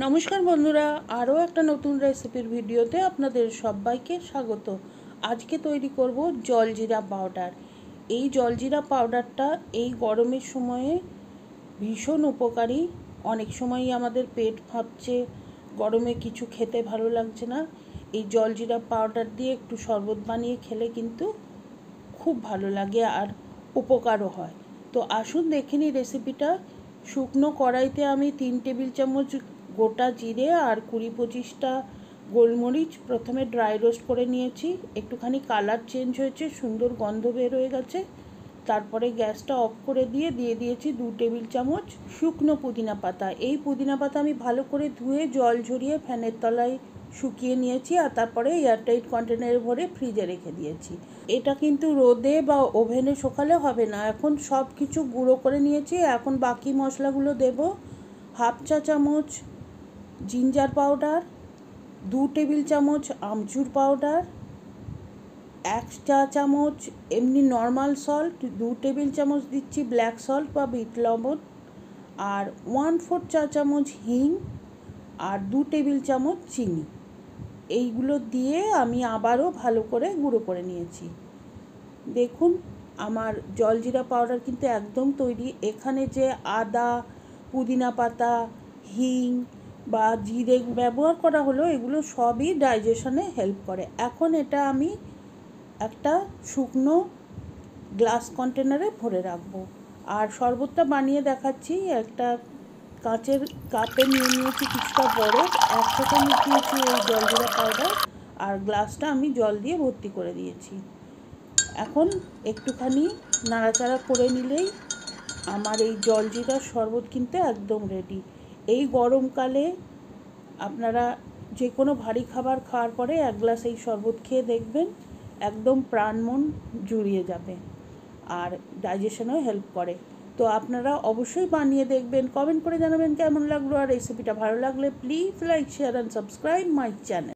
নমস্কার বন্ধুরা, আরও একটা নতুন রেসিপির ভিডিওতে আপনাদের সবাইকে স্বাগত। আজকে তৈরি করব জলজিরা পাউডার। এই জলজিরা পাউডারটা এই গরমের সময়ে ভীষণ উপকারী। অনেক সময়ই আমাদের পেট ফাঁপছে, গরমে কিছু খেতে ভালো লাগছে না। এই জলজিরা পাউডার দিয়ে একটু শরবত বানিয়ে খেলে কিন্তু খুব ভালো লাগে আর উপকারও হয়। তো আসুন দেখে নিই রেসিপিটা। শুকনো কড়াইতে আমি 3 টেবিল চামচ গোটা জিরে আর 20-25টা গোলমরিচ প্রথমে ড্রাই রোস্ট করে নিয়েছি। একটুখানি কালার চেঞ্জ হয়েছে, সুন্দর গন্ধ বের হয়ে গেছে। তারপরে গ্যাসটা অফ করে দিয়ে দিয়েছি 2 টেবিল চামচ শুকনো পুদিনা পাতা। এই পুদিনা পাতা আমি ভালো করে ধুয়ে জল ঝরিয়ে ফ্যানের তলায় শুকিয়ে নিয়েছি আর তারপরে এয়ারটাইট কন্টেনারে ভরে ফ্রিজে রেখে দিয়েছি। এটা কিন্তু রোদে বা ওভেনে শুকালে হবে না। এখন সব কিছু গুঁড়ো করে নিয়েছি। এখন বাকি মশলাগুলো দেব। 1/2 চা চামচ জিঞ্জার পাউডার, 2 টেবিল চামচ আমচুর পাউডার, 1 চা চামচ এমনি নর্মাল সল্ট, 2 টেবিল চামচ দিচ্ছি ব্ল্যাক সল্ট বা বিট লবণ, আর 1/4 চা চামচ হিং, আর 2 টেবিল চামচ চিনি। এইগুলো দিয়ে আমি আবারও ভালো করে গুঁড়ো করে নিয়েছি। দেখুন আমার জলজিরা পাউডার কিন্তু একদম তৈরি। এখানে যে আদা, পুদিনা পাতা, হিং বা জিরে ব্যবহার করা হলো, এগুলো সবই ডাইজেশনে হেল্প করে। এখন এটা আমি একটা শুকনো গ্লাস কন্টেনারে ভরে রাখবো। আর শরবতটা বানিয়ে দেখাচ্ছি। একটা কাঁচের কাপে নিয়েছি কিছুটা বরফ, 1 চা চামচ দিয়েছি এই জলজিরা পাউডার, আর গ্লাসটা আমি জল দিয়ে ভর্তি করে দিয়েছি। এখন একটুখানি নাড়াচাড়া করে নিলেই আমার এই জলজিরার শরবত কিন্তু একদম রেডি। এই গরমকালে আপনারা যে কোনো ভারী খাবার খাওয়ার পরে 1 গ্লাস এই শরবত খেয়ে দেখবেন, একদম প্রাণ মন জুড়িয়ে যাবে আর ডাইজেশনেও হেল্প করে। তো আপনারা অবশ্যই বানিয়ে দেখবেন, কমেন্ট করে জানাবেন কেমন লাগলো। আর রেসিপিটা ভালো লাগলে please like, share and subscribe my channel.